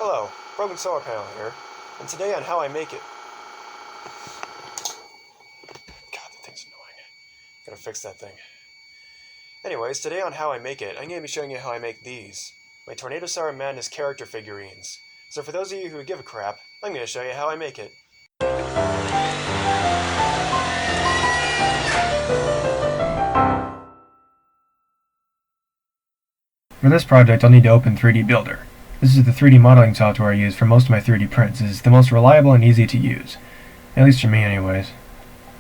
Hello, Broken Solar Panel here, and today on how I make it... God, that thing's annoying. Gotta fix that thing. Anyways, today on how I make it, I'm gonna be showing you how I make these, my Tornado Siren Madness character figurines. So for those of you who give a crap, I'm gonna show you how I make it. For this project, I'll need to open 3D Builder. This is the 3D modeling software I use for most of my 3D prints. It's the most reliable and easy to use. At least for me anyways.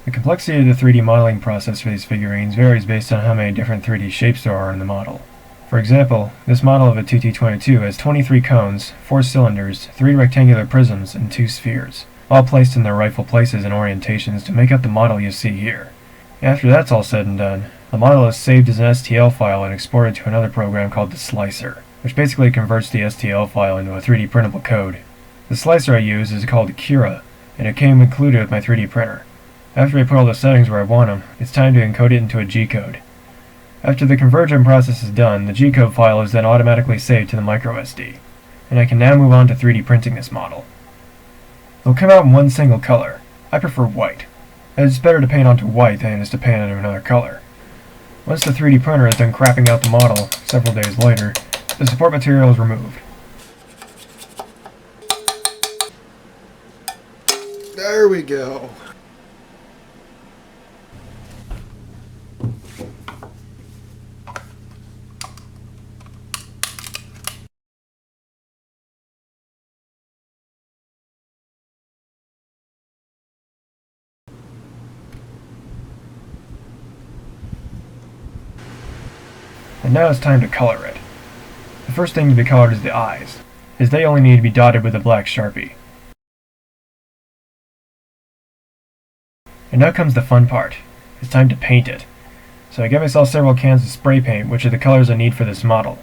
The complexity of the 3D modeling process for these figurines varies based on how many different 3D shapes there are in the model. For example, this model of a 2T22 has 23 cones, 4 cylinders, 3 rectangular prisms, and 2 spheres, all placed in their rightful places and orientations to make up the model you see here. After that's all said and done, the model is saved as an STL file and exported to another program called the slicer, which basically converts the STL file into a 3D printable code. The slicer I use is called Cura, and it came included with my 3D printer. After I put all the settings where I want them, it's time to encode it into a G-code. After the conversion process is done, the G-code file is then automatically saved to the microSD, and I can now move on to 3D printing this model. It'll come out in one single color. I prefer white, as it's better to paint onto white than it is to paint onto another color. Once the 3D printer is done crapping out the model, several days later, the support material is removed. There we go. And now it's time to color it. The first thing to be colored is the eyes, as they only need to be dotted with a black Sharpie. And now comes the fun part. It's time to paint it. So I get myself several cans of spray paint, which are the colors I need for this model.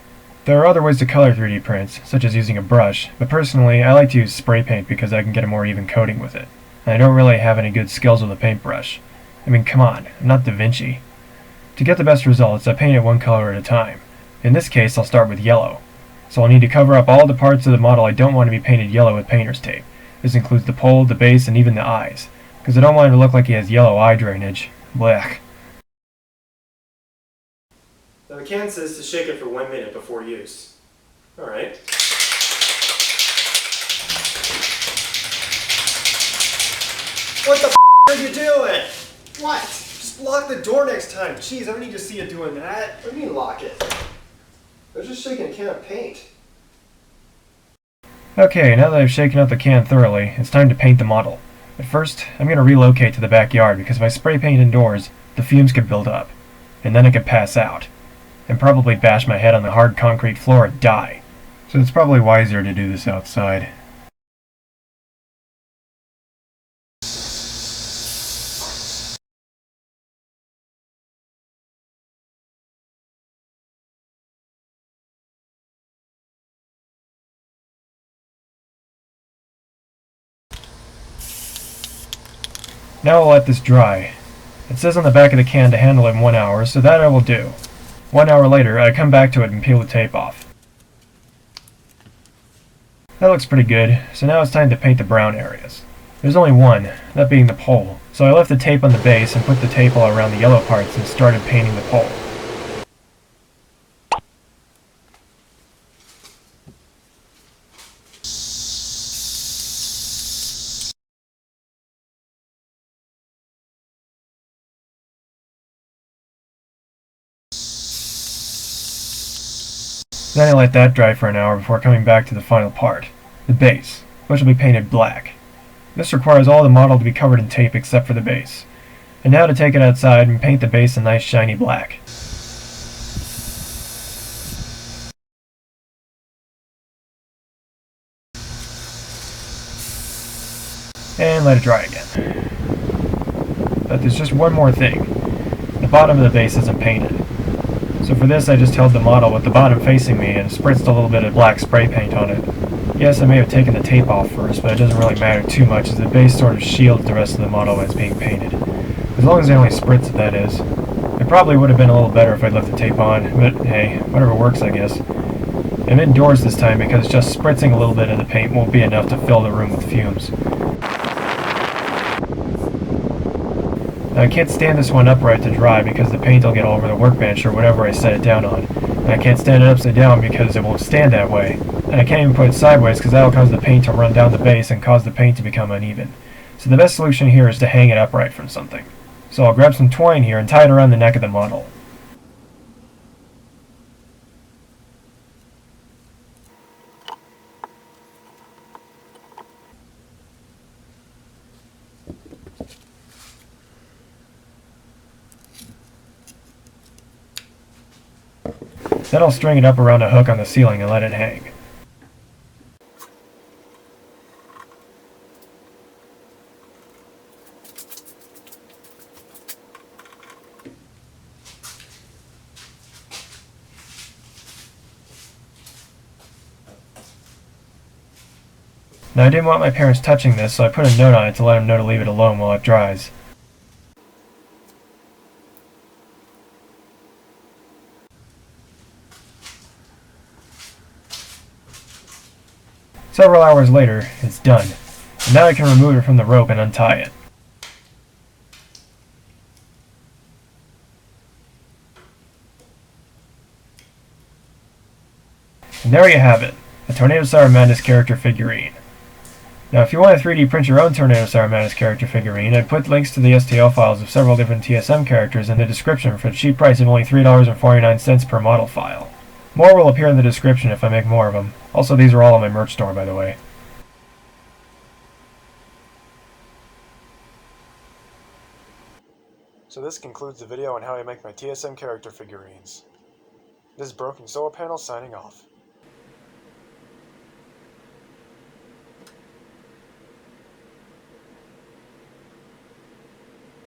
There are other ways to color 3D prints, such as using a brush, but personally I like to use spray paint because I can get a more even coating with it. And I don't really have any good skills with a paintbrush. I mean, come on, I'm not Da Vinci. To get the best results, I paint it one color at a time. In this case, I'll start with yellow. So I'll need to cover up all the parts of the model I don't want to be painted yellow with painter's tape. This includes the pole, the base, and even the eyes, because I don't want it to look like he has yellow eye drainage. Blech. Now the can says to shake it for 1 minute before use. Alright. What the f*** are you doing? What? Just lock the door next time. Jeez, I don't need to see you doing that. What do you mean lock it? I was just shaking a can of paint. Okay, now that I've shaken out the can thoroughly, it's time to paint the model. But first, I'm going to relocate to the backyard because if I spray paint indoors, the fumes could build up, and then I could pass out, and probably bash my head on the hard concrete floor and die. So it's probably wiser to do this outside. Now I'll let this dry. It says on the back of the can to handle it in 1 hour, so that I will do. 1 hour later, I come back to it and peel the tape off. That looks pretty good, so now it's time to paint the brown areas. There's only one, that being the pole, so I left the tape on the base and put the tape all around the yellow parts and started painting the pole. Then I let that dry for an hour before coming back to the final part, the base, which will be painted black. This requires all the model to be covered in tape except for the base. And now to take it outside and paint the base a nice shiny black. And let it dry again. But there's just one more thing. The bottom of the base isn't painted. So for this I just held the model with the bottom facing me and spritzed a little bit of black spray paint on it. Yes, I may have taken the tape off first, but it doesn't really matter too much as the base sort of shields the rest of the model when it's being painted. As long as I only spritz it, that is. It probably would have been a little better if I'd left the tape on, but hey, whatever works I guess. I'm indoors this time because just spritzing a little bit of the paint won't be enough to fill the room with fumes. Now, I can't stand this one upright to dry because the paint will get all over the workbench or whatever I set it down on. And I can't stand it upside down because it won't stand that way. And I can't even put it sideways because that'll cause the paint to run down the base and cause the paint to become uneven. So the best solution here is to hang it upright from something. So I'll grab some twine here and tie it around the neck of the model. Then I'll string it up around a hook on the ceiling and let it hang. Now I didn't want my parents touching this, so I put a note on it to let them know to leave it alone while it dries. Several hours later, it's done. And now I can remove it from the rope and untie it. And there you have it, a Tornado Siren Madness character figurine. Now if you want to 3D print your own Tornado Siren Madness character figurine, I'd put links to the STL files of several different TSM characters in the description for the cheap price of only $3.49 per model file. More will appear in the description if I make more of them. Also, these are all on my merch store, by the way. So this concludes the video on how I make my TSM character figurines. This is Broken Solar Panel signing off.